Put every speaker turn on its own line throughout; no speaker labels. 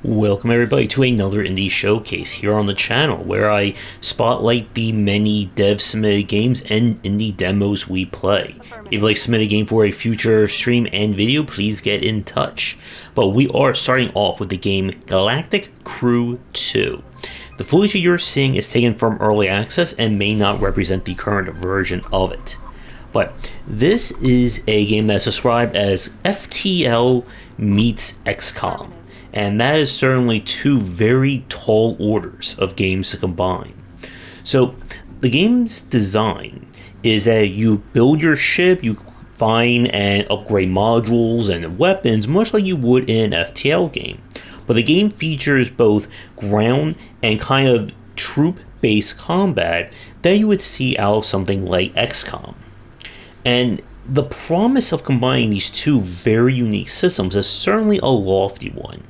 Welcome everybody to another indie showcase here on the channel where I spotlight the many dev submitted games and indie demos we play. If you'd like to submit a game for a future stream and video, please get in touch. But we are starting off with the game Galactic Crew 2. The footage you're seeing is taken from early access and may not represent the current version of it. But this is a game that's described as FTL meets XCOM. And that is certainly two very tall orders of games to combine. So the game's design is that you build your ship, you find and upgrade modules and weapons much like you would in an FTL game. But the game features both ground and kind of troop-based combat that you would see out of something like XCOM. And the promise of combining these two very unique systems is certainly a lofty one.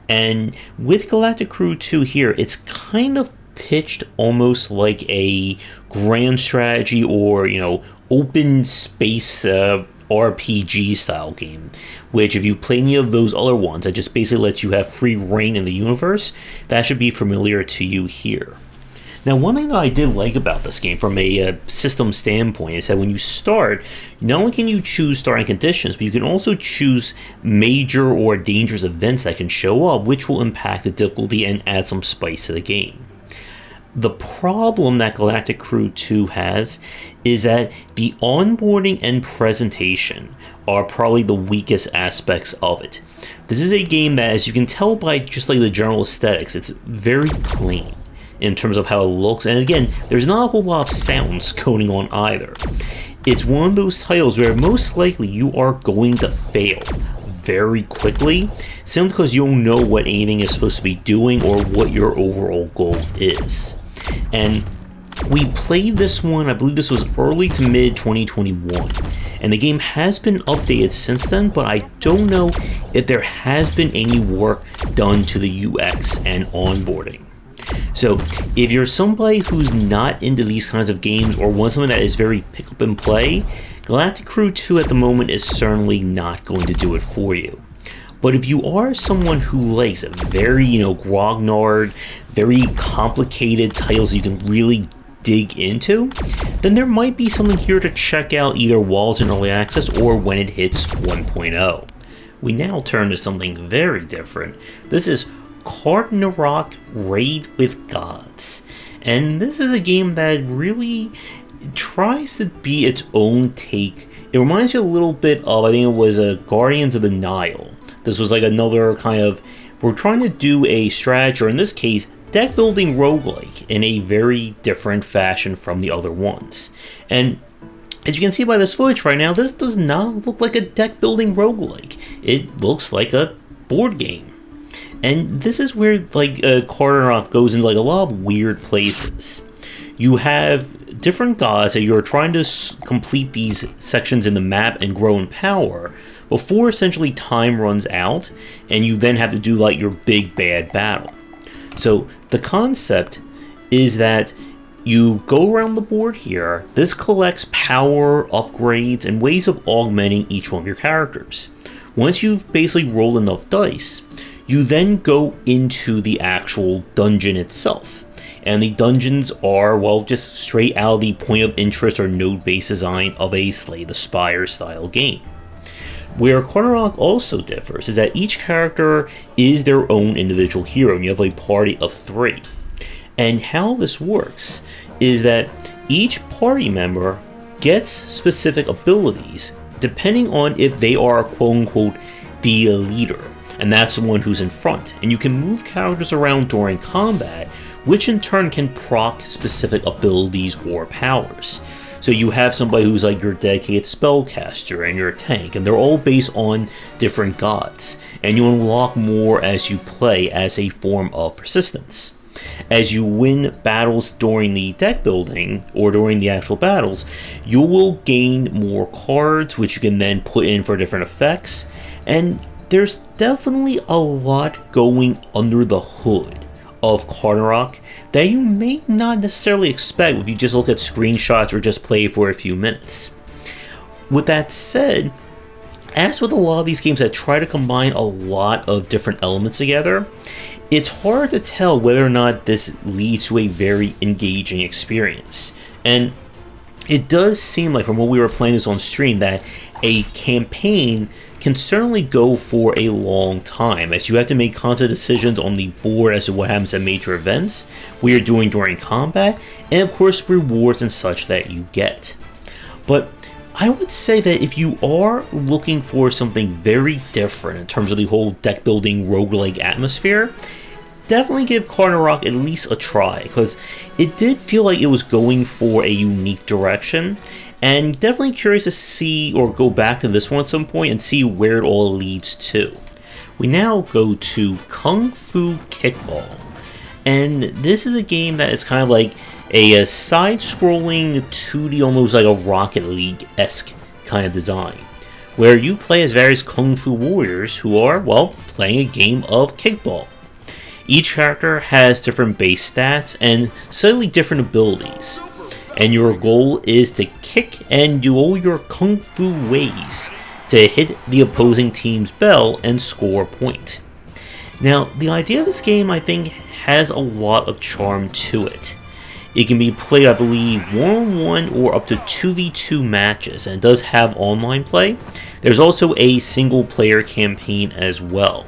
And with Galactic Crew 2 here, it's kind of pitched almost like a grand strategy or, open space RPG style game, which if you play any of those other ones that just basically lets you have free reign in the universe, that should be familiar to you here. Now, one thing that I did like about this game from a system standpoint is that when you start, not only can you choose starting conditions, but you can also choose major or dangerous events that can show up, which will impact the difficulty and add some spice to the game. The problem that Galactic Crew 2 has is that the onboarding and presentation are probably the weakest aspects of it. This is a game that, as you can tell by just like the general aesthetics, it's very plain in terms of how it looks, and again, there's not a whole lot of sounds going on either. It's one of those titles where most likely you are going to fail very quickly, simply because you don't know what anything is supposed to be doing or what your overall goal is. And we played this one, I believe this was early to mid 2021, and the game has been updated since then, but I don't know if there has been any work done to the UX and onboarding. So if you're somebody who's not into these kinds of games or wants something that is very pick up and play, Galactic Crew 2 at the moment is certainly not going to do it for you. But if you are someone who likes very, grognard, very complicated titles you can really dig into, then there might be something here to check out either while it's in early access or when it hits 1.0. We now turn to something very different. This is Cardnarok Raid with Gods, and this is a game that really tries to be its own take. It reminds you a little bit of, I think it was Guardians of the Nile. This was like another kind of, we're trying to do a strategy, or in this case, deck building roguelike in a very different fashion from the other ones. And as you can see by this footage right now, this does not look like a deck building roguelike. It looks like a board game. And this is where Cardnarok goes into a lot of weird places. You have different gods that you're trying to complete these sections in the map and grow in power before essentially time runs out, and you then have to do your big bad battle. So the concept is that you go around the board here. This collects power, upgrades, and ways of augmenting each one of your characters. Once you've basically rolled enough dice, you then go into the actual dungeon itself. And the dungeons are, just straight out of the point of interest or node-based design of a Slay the Spire style game. Where Cardnarok also differs is that each character is their own individual hero, and you have a party of 3. And how this works is that each party member gets specific abilities depending on if they are, quote-unquote, the leader. And that's the one who's in front. And you can move characters around during combat, which in turn can proc specific abilities or powers. So you have somebody who's your dedicated spellcaster and your tank, and they're all based on different gods. And you unlock more as you play as a form of persistence. As you win battles during the deck building, or during the actual battles, you will gain more cards, which you can then put in for different effects. And there's definitely a lot going under the hood of Cardnarok that you may not necessarily expect if you just look at screenshots or just play for a few minutes. With that said, As with a lot of these games that try to combine a lot of different elements together, it's hard to tell whether or not this leads to a very engaging experience. And it does seem like, from what we were playing this on stream, that a campaign can certainly go for a long time, as you have to make constant decisions on the board as to what happens at major events, what you're doing during combat, and of course rewards and such that you get. But I would say that if you are looking for something very different in terms of the whole deck building roguelike atmosphere, definitely give Cardnarok at least a try, because it did feel like it was going for a unique direction, and definitely curious to see or go back to this one at some point and see where it all leads to. We now go to Kungfu Kickball, and this is a game that is kind of like a side-scrolling 2D, almost like a Rocket League-esque kind of design, where you play as various Kung Fu warriors who are, well, playing a game of kickball. Each character has different base stats and slightly different abilities, and your goal is to kick and do all your Kung Fu ways to hit the opposing team's bell and score a point. Now, the idea of this game, I think, has a lot of charm to it. It can be played, I believe, 1-on-1 or up to 2v2 matches, and it does have online play. There's also a single-player campaign as well.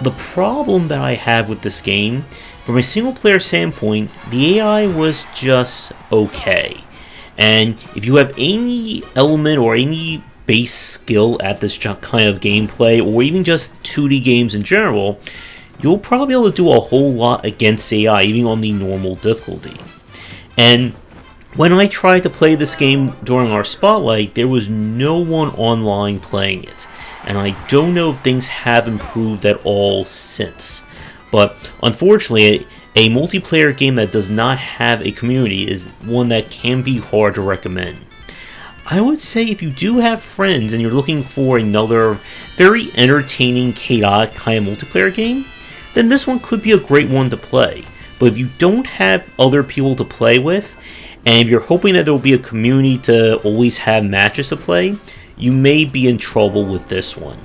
The problem that I have with this game, from a single-player standpoint, the AI was just okay. And if you have any element or any base skill at this kind of gameplay, or even just 2D games in general, you'll probably be able to do a whole lot against AI, even on the normal difficulty. And when I tried to play this game during our spotlight, there was no one online playing it. And I don't know if things have improved at all since. But unfortunately, a multiplayer game that does not have a community is one that can be hard to recommend. I would say if you do have friends and you're looking for another very entertaining, chaotic kind of multiplayer game, then this one could be a great one to play. But if you don't have other people to play with, and if you're hoping that there will be a community to always have matches to play, you may be in trouble with this one.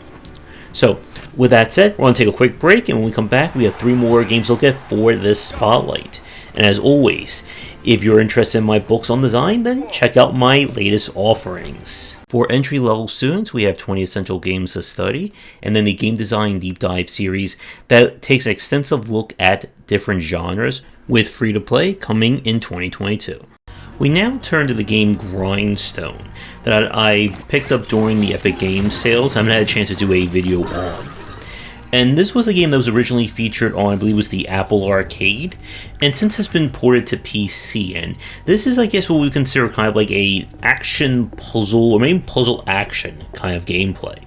So, with that said, we're going to take a quick break, and when we come back, we have 3 more games to look at for this spotlight. And as always, if you're interested in my books on design, then check out my latest offerings. For entry-level students, we have 20 essential games to study, and then the Game Design Deep Dive series that takes an extensive look at different genres, with free-to-play coming in 2022. We now turn to the game Grindstone, that I picked up during the Epic Games sales. I haven't had a chance to do a video on. And this was a game that was originally featured on, I believe it was the Apple Arcade, and since has been ported to PC. And this is, I guess, what we consider kind of like a action puzzle, or maybe puzzle action kind of gameplay.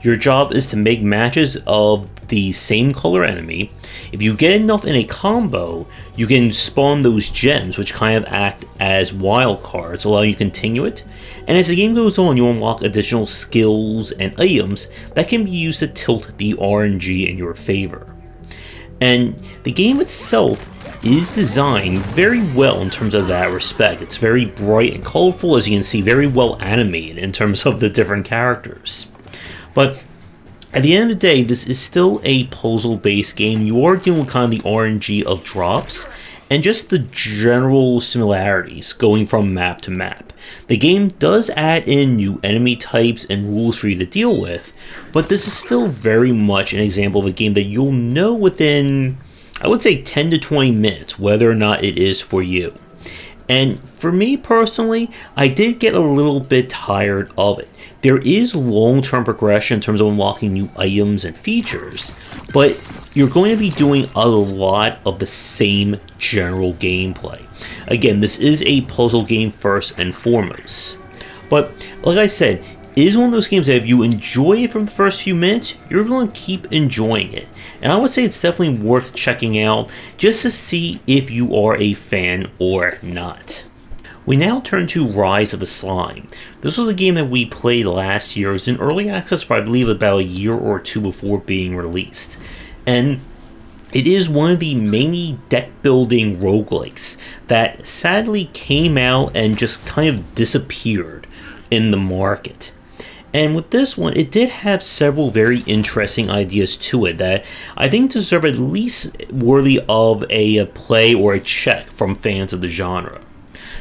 Your job is to make matches of the same color enemy. If you get enough in a combo, you can spawn those gems, which kind of act as wild cards, allowing you to continue it. And as the game goes on, you unlock additional skills and items that can be used to tilt the RNG in your favor. And the game itself is designed very well in terms of that respect. It's very bright and colorful, as you can see, very well animated in terms of the different characters. But at the end of the day, this is still a puzzle-based game. You are dealing with kind of the RNG of drops, and just the general similarities going from map to map. The game does add in new enemy types and rules for you to deal with, but this is still very much an example of a game that you'll know within, I would say, 10 to 20 minutes whether or not it is for you. And for me personally, I did get a little bit tired of it. There is long-term progression in terms of unlocking new items and features, but you're going to be doing a lot of the same general gameplay. Again, this is a puzzle game first and foremost. But, like I said, it is one of those games that if you enjoy it from the first few minutes, you're going to keep enjoying it. And I would say it's definitely worth checking out just to see if you are a fan or not. We now turn to Rise of the Slime. This was a game that we played last year. It was in early access for, I believe, about a year or two before being released. And it is one of the many deck-building roguelikes that sadly came out and just kind of disappeared in the market. And with this one, it did have several very interesting ideas to it that I think deserve at least worthy of a play or a check from fans of the genre.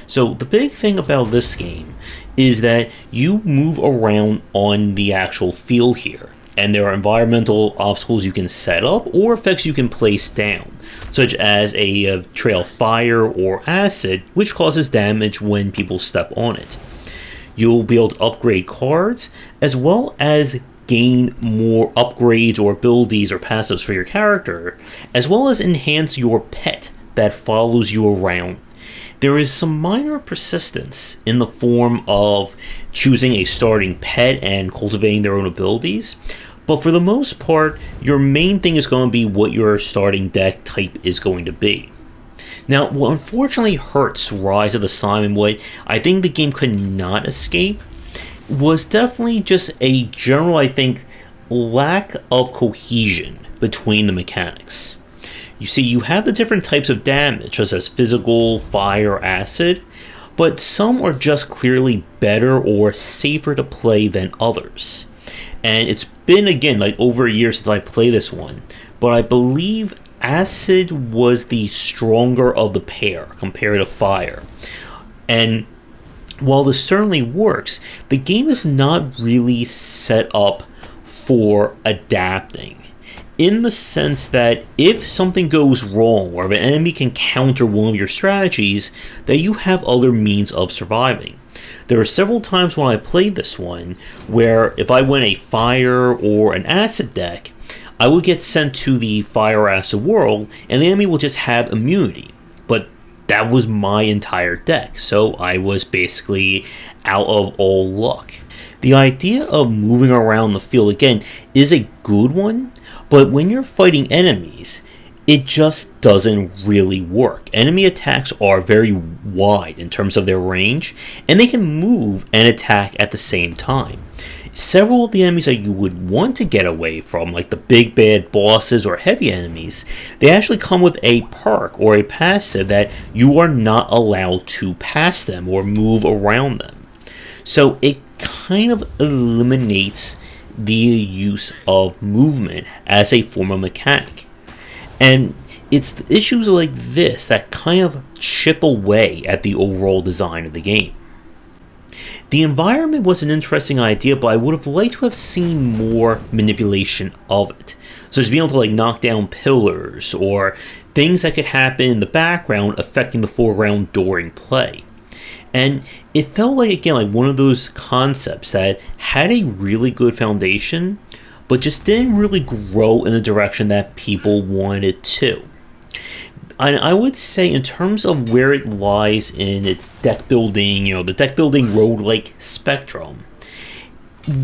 So the big thing about this game is that you move around on the actual field here, and there are environmental obstacles you can set up or effects you can place down, such as a trail of fire or acid, which causes damage when people step on it. You'll be able to upgrade cards, as well as gain more upgrades or abilities or passives for your character, as well as enhance your pet that follows you around. There is some minor persistence in the form of choosing a starting pet and cultivating their own abilities, but for the most part, your main thing is going to be what your starting deck type is going to be. Now, what unfortunately hurts Rise of the Slime, and what I think the game could not escape, was definitely just a general, I think, lack of cohesion between the mechanics. You see, you have the different types of damage, such as physical, fire, acid, but some are just clearly better or safer to play than others. And it's been, again, like over a year since I played this one, but I believe acid was the stronger of the pair compared to fire. And while this certainly works, the game is not really set up for adapting, in the sense that if something goes wrong or if an enemy can counter one of your strategies, that you have other means of surviving. There are several times when I played this one where if I went a fire or an acid deck, I would get sent to the fire acid world and the enemy will just have immunity. But that was my entire deck, so I was basically out of all luck. The idea of moving around the field, again, is a good one, but when you're fighting enemies, it just doesn't really work. Enemy attacks are very wide in terms of their range, and they can move and attack at the same time. Several of the enemies that you would want to get away from, like the big bad bosses or heavy enemies, they actually come with a perk or a passive that you are not allowed to pass them or move around them. So it kind of eliminates the use of movement as a form of mechanic. And it's the issues like this that kind of chip away at the overall design of the game. The environment was an interesting idea, but I would have liked to have seen more manipulation of it. So just being able to like knock down pillars or things that could happen in the background affecting the foreground during play. And it felt like, again, like one of those concepts that had a really good foundation, but just didn't really grow in the direction that people wanted it to. And I would say in terms of where it lies in its deck building, the deck building roguelike spectrum,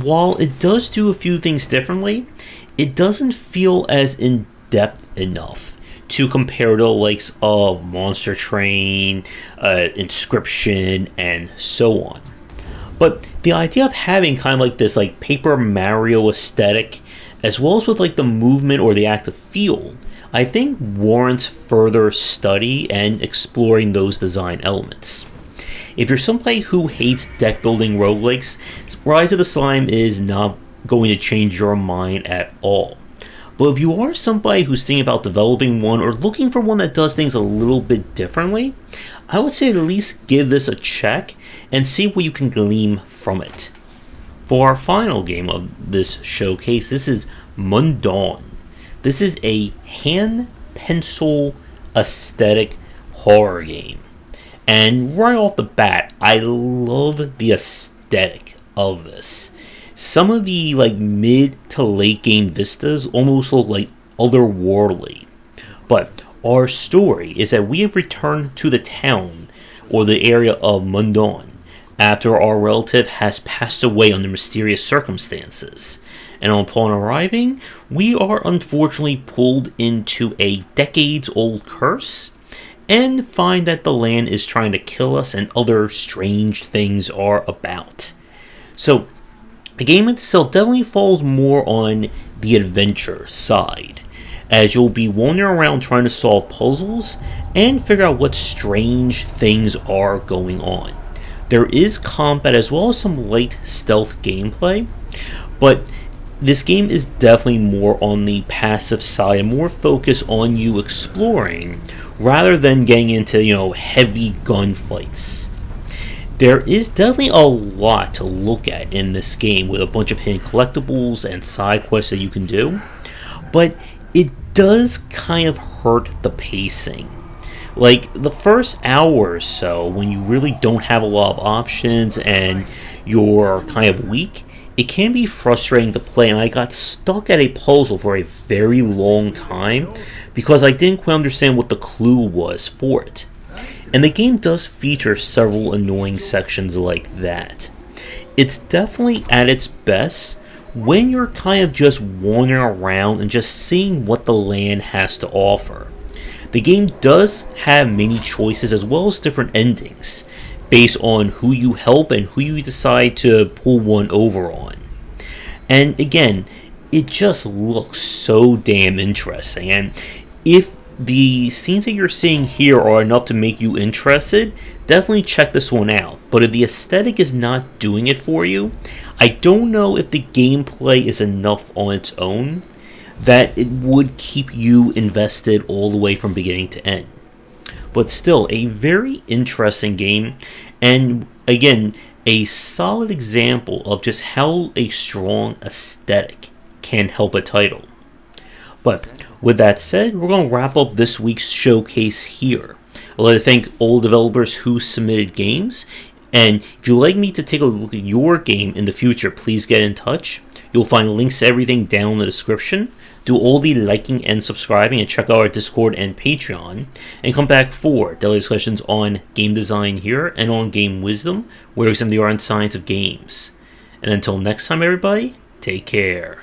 while it does do a few things differently, it doesn't feel as in-depth enough to compare to the likes of Monster Train, Inscription, and so on. But the idea of having kind of like this like Paper Mario aesthetic, as well as with like the movement or the active field, I think warrants further study and exploring those design elements. If you're somebody who hates deck building roguelikes, Rise of the Slime is not going to change your mind at all. But if you are somebody who's thinking about developing one or looking for one that does things a little bit differently, I would say at least give this a check and see what you can glean from it. For our final game of this showcase, this is Mundaun. This is a hand-pencil aesthetic horror game. And right off the bat, I love the aesthetic of this. Some of the like mid to late game vistas almost look like otherworldly. But our story is that we have returned to the town or the area of Mundaun after our relative has passed away under mysterious circumstances. And upon arriving, we are unfortunately pulled into a decades-old curse and find that the land is trying to kill us and other strange things are about. So the game itself definitely falls more on the adventure side, as you'll be wandering around trying to solve puzzles and figure out what strange things are going on. There is combat as well as some light stealth gameplay, But this game is definitely more on the passive side and more focused on you exploring rather than getting into, heavy gunfights. There is definitely a lot to look at in this game with a bunch of hidden collectibles and side quests that you can do, but it does kind of hurt the pacing. Like the first hour or so, when you really don't have a lot of options and you're kind of weak, it can be frustrating to play, and I got stuck at a puzzle for a very long time because I didn't quite understand what the clue was for it. And the game does feature several annoying sections like that. It's definitely at its best when you're kind of just wandering around and just seeing what the land has to offer. The game does have many choices as well as different endings, based on who you help and who you decide to pull one over on. And again, it just looks so damn interesting, and if the scenes that you're seeing here are enough to make you interested, definitely check this one out. But if the aesthetic is not doing it for you, I don't know if the gameplay is enough on its own that it would keep you invested all the way from beginning to end. But still, a very interesting game, and again, a solid example of just how a strong aesthetic can help a title. But with that said, we're going to wrap up this week's showcase here. I'd like to thank all developers who submitted games, and if you'd like me to take a look at your game in the future, please get in touch. You'll find links to everything down in the description. Do all the liking and subscribing, and check out our Discord and Patreon. And come back for daily discussions on game design here and on game wisdom, where we examine the art and science of games. And until next time, everybody, take care.